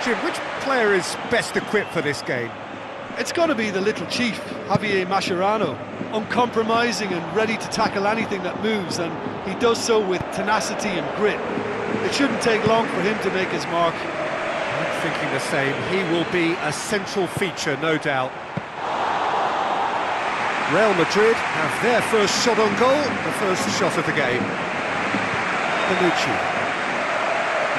Jim, which player is best equipped for this game? It's got to be the little chief, Javier Mascherano. Uncompromising and ready to tackle anything that moves, and he does so with tenacity and grit. It shouldn't take long for him to make his mark. I'm thinking the same. He will be a central feature, no doubt. Real Madrid have their first shot on goal, the first shot of the game. Bonucci.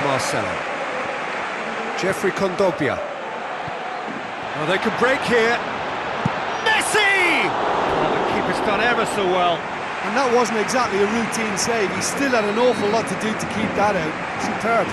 Marcelo. Jeffrey Kondogbia. Oh, they can break here. Messi! Oh, the keeper's done ever so well. And that wasn't exactly a routine save. He still had an awful lot to do to keep that out. Superb.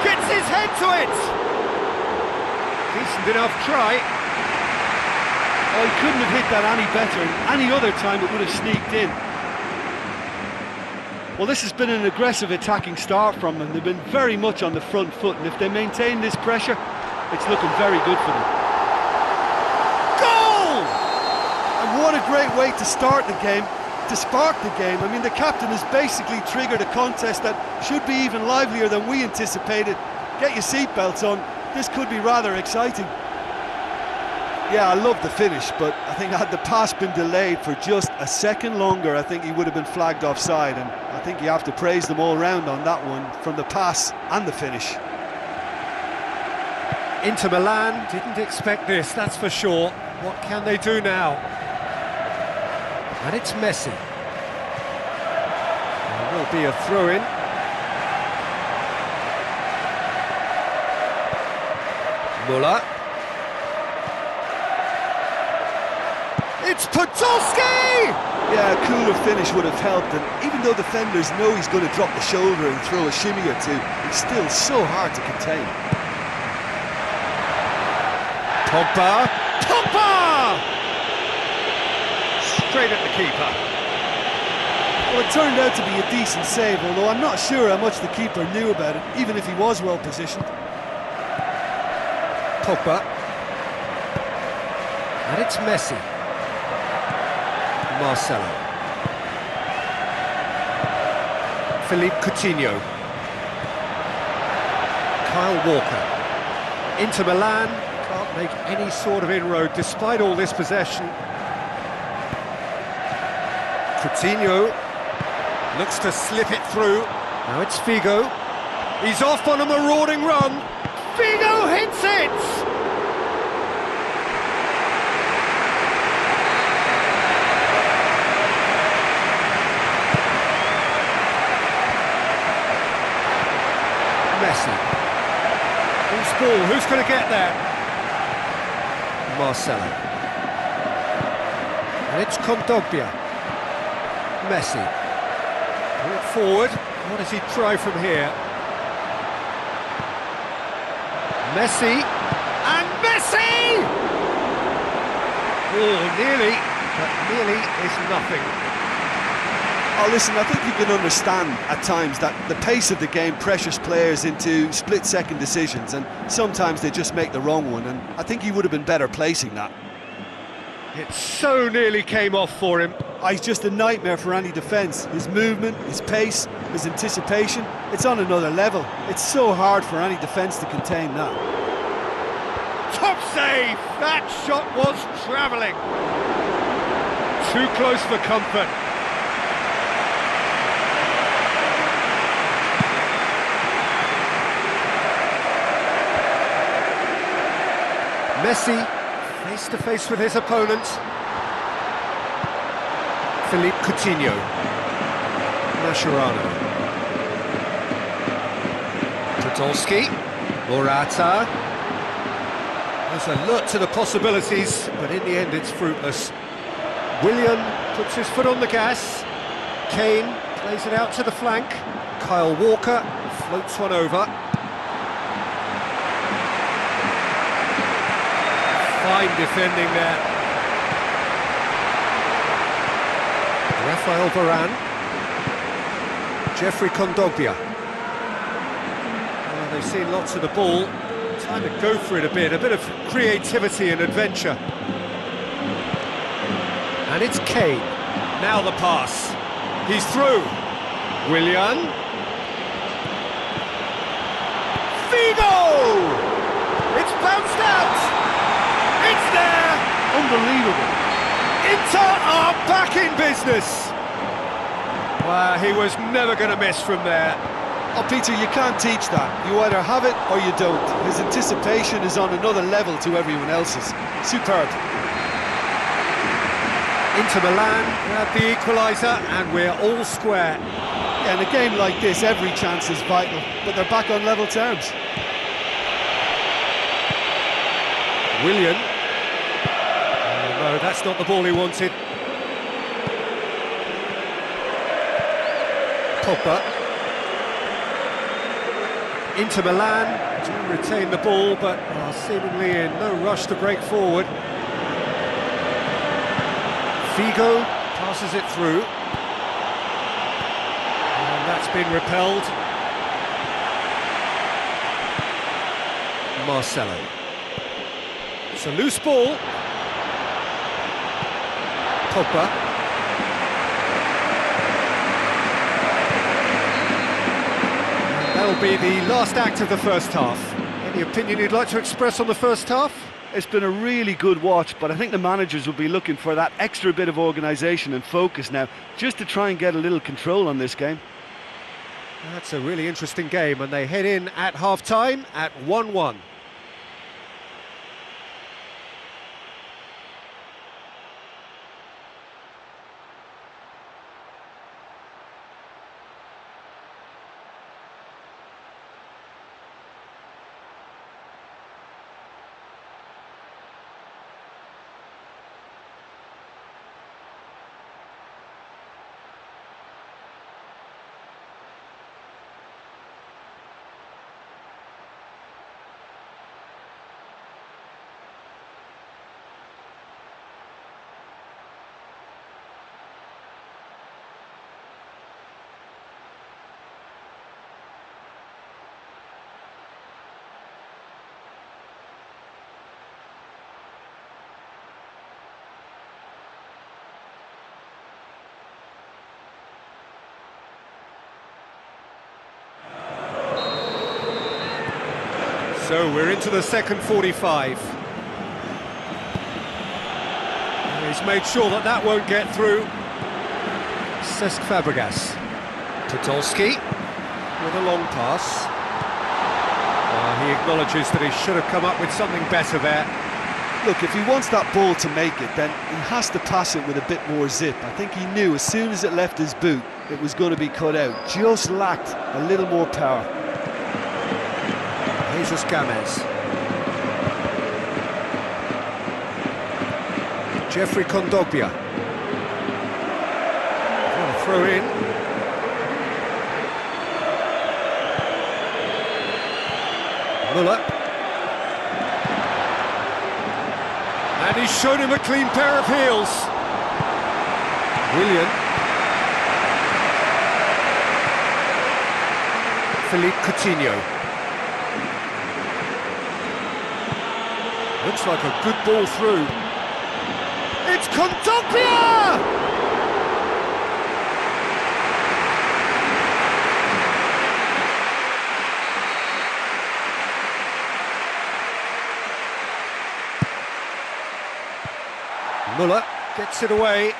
Gets his head to it! Decent enough try. Oh, he couldn't have hit that any better. Any other time it would have sneaked in. Well, this has been an aggressive attacking start from them. They've been very much on the front foot, and if they maintain this pressure, it's looking very good for them. Goal! And what a great way to start the game, to spark the game. I mean, the captain has basically triggered a contest that should be even livelier than we anticipated. Get your seatbelts on, this could be rather exciting. Yeah, I love the finish, but I think had the pass been delayed for just a second longer, I think he would have been flagged offside, and I think you have to praise them all round on that one, from the pass and the finish. Inter Milan didn't expect this, that's for sure. What can they do now? And it's Messi. There will be a throw-in. Muller. It's Podolski! Yeah, a cooler finish would have helped, and even though defenders know he's going to drop the shoulder and throw a shimmy or two, it's still so hard to contain. Pogba! Pogba! Straight at the keeper. Well, it turned out to be a decent save, although I'm not sure how much the keeper knew about it, even if he was well positioned. Pogba. And it's Messi. Marcelo. Philippe Coutinho. Kyle Walker. Inter Milan can't make any sort of inroad despite all this possession. Coutinho looks to slip it through. Now it's Figo. He's off on a marauding run. Figo hits it! Messi. Who's ball? Who's going to get there? Marcelo. And it's Kondogbia. Messi. Brought forward. What does he try from here? Messi. And Messi! Oh, nearly. But nearly is nothing. Oh, listen, I think you can understand at times that the pace of the game pressures players into split-second decisions, and sometimes they just make the wrong one, and I think he would have been better placing that. It so nearly came off for him. Oh, he's just a nightmare for any defence. His movement, his pace, his anticipation, it's on another level. It's so hard for any defence to contain that. Top save! That shot was travelling. Too close for comfort. Messi, face to face with his opponent. Philippe Coutinho. Mascherano. Podolski. Morata. There's alert to the possibilities, but in the end it's fruitless. Willian puts his foot on the gas. Kane plays it out to the flank. Kyle Walker floats one over. Fine defending there. Rafael Varane. Jeffrey Kondogbia. Well, they've seen lots of the ball. Time to go for it a bit of creativity and adventure. And it's Kane. Now the pass. He's through. Willian. Unbelievable. Inter are back in business. Well, he was never going to miss from there. Oh, Peter, you can't teach that. You either have it or you don't. His anticipation is on another level to everyone else's. Superb. Inter Milan grab the equaliser and we're all square. Yeah, in a game like this, every chance is vital, but they're back on level terms. Willian. Oh, no, that's not the ball he wanted. Pogba. Inter Milan do retain the ball, but are seemingly in no rush to break forward. Figo passes it through. And that's been repelled. Marcelo. It's a loose ball. Pogba. And that'll be the last act of the first half. Any opinion you'd like to express on the first half? It's been a really good watch, but I think the managers will be looking for that extra bit of organisation and focus now, just to try and get a little control on this game. That's a really interesting game, and they head in at half-time at 1-1. So we're into the second 45. He's made sure that that won't get through. Cesc Fabregas. Podolski with a long pass. He acknowledges that he should have come up with something better there. Look, if he wants that ball to make it, then he has to pass it with a bit more zip. I think he knew as soon as it left his boot, it was going to be cut out. Just lacked a little more power. Jesus Gomez. Jeffrey Kondogbia. Throw in. Muller. And he's shown him a clean pair of heels. Willian. Philippe Coutinho. Looks like a good ball through. It's Kondogbia! Muller gets it away.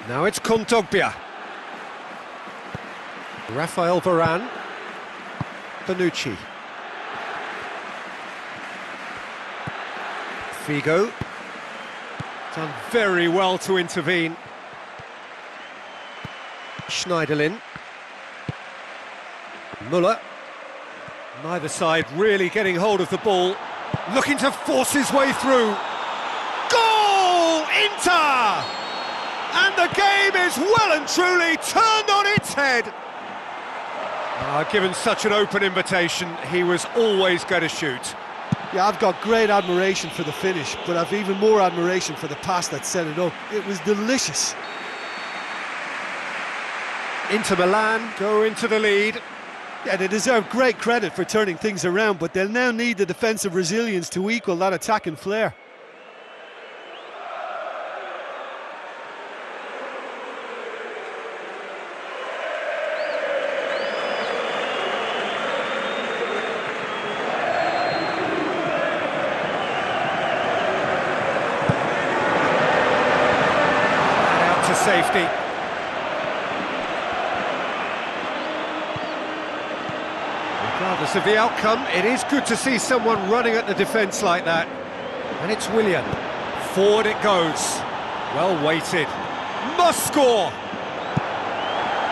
Now it's Kondogbia. Rafael Varane. Bonucci. Figo. Done very well to intervene. Schneiderlin. Muller. Neither side really getting hold of the ball. Looking to force his way through. Goal! Inter! And the game is well and truly turned on its head. Given such an open invitation, he was always going to shoot. Yeah, I've got great admiration for the finish, but I've even more admiration for the pass that set it up. It was delicious. Inter Milan go into the lead. Yeah, they deserve great credit for turning things around, but they'll now need the defensive resilience to equal that attacking flair. safety. Regardless of the outcome, it is good to see someone running at the defence like that. And it's Willian. Forward it goes. Well weighted. Must score!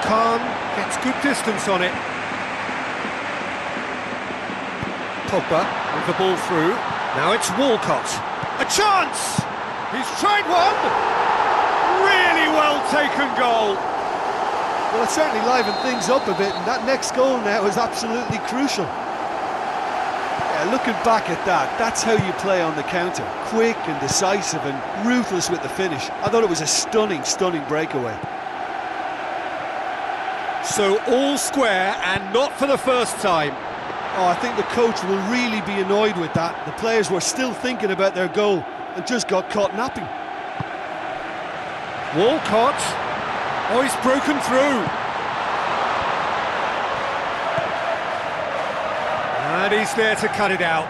Khan gets good distance on it. Pogba with the ball through. Now it's Walcott. A chance! He's tried one! Really well taken goal. Well, it certainly livened things up a bit, and that next goal now is absolutely crucial. Yeah, looking back at that, that's how you play on the counter. Quick and decisive and ruthless with the finish. I thought it was a stunning, stunning breakaway. So all square, and not for the first time. Oh, I think the coach will really be annoyed with that. The players were still thinking about their goal and just got caught napping. Walcott. Oh, he's broken through. And he's there to cut it out.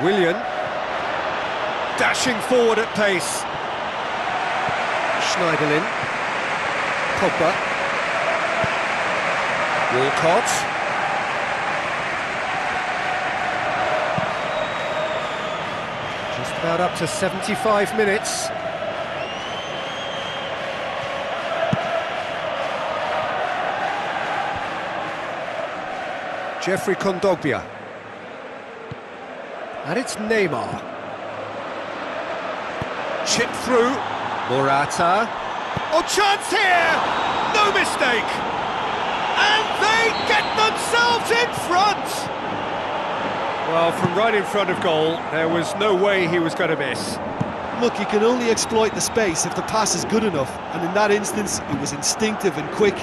Willian. Dashing forward at pace. Schneiderlin. Pogba. Walcott. Just about up to 75 minutes. Jeffrey Kondogbia. And it's Neymar. Chip through. Morata. Oh, chance here! No mistake! And they get themselves in front! Well, from right in front of goal, there was no way he was going to miss. Look, you can only exploit the space if the pass is good enough, and in that instance, it was instinctive and quick,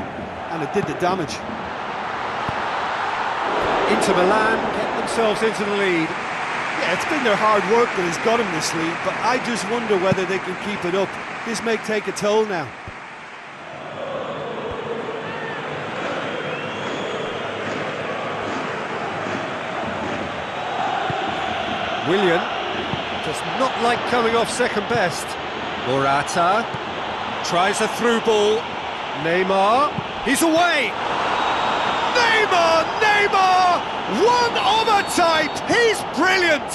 and it did the damage. Inter Milan get themselves into the lead. Yeah, it's been their hard work that has got them this lead, but I just wonder whether they can keep it up. This may take a toll now. Willian does not like coming off second best. Morata tries a through ball. Neymar, he's away! Neymar! Neymar! One of a type! He's brilliant!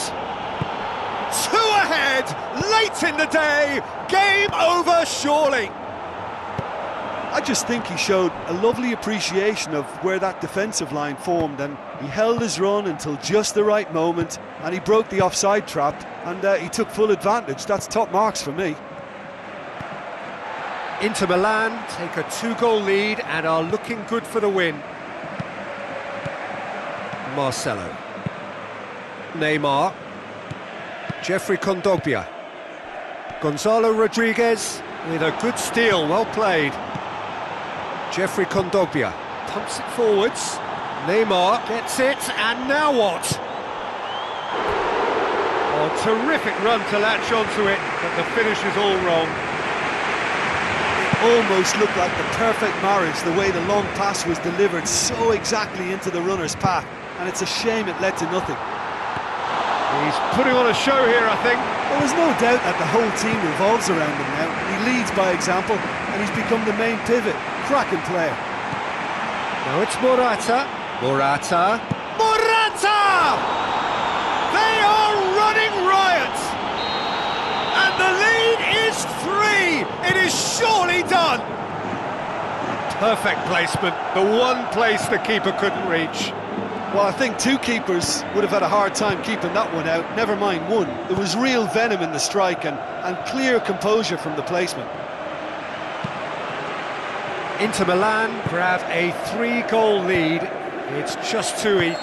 2 ahead, late in the day, game over surely. I just think he showed a lovely appreciation of where that defensive line formed, and he held his run until just the right moment, and he broke the offside trap, and he took full advantage. That's top marks for me. Inter Milan take a 2-goal lead and are looking good for the win. Marcelo. Neymar. Jeffrey Kondogbia. Gonzalo Rodriguez with a good steal, well played. Jeffrey Kondogbia pumps it forwards. Neymar gets it, and now what? Oh, terrific run to latch onto it, but the finish is all wrong. Almost looked like the perfect marriage, the way the long pass was delivered so exactly into the runner's path, and it's a shame it led to nothing. He's putting on a show here, I think. Well, there's no doubt that the whole team revolves around him now. He leads by example, and he's become the main pivot. Cracking player. Now it's Morata. Morata. Morata! They are running riot! And the lead is 3! It is surely done! Perfect placement, the one place the keeper couldn't reach. Well, I think 2 keepers would have had a hard time keeping that one out, never mind 1. There was real venom in the strike and clear composure from the placement. Inter Milan grab a 3-goal lead. It's just too easy.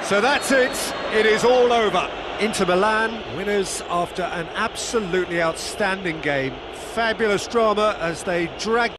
So that's it. It is all over. Inter Milan winners after an absolutely outstanding game. Fabulous drama as they drag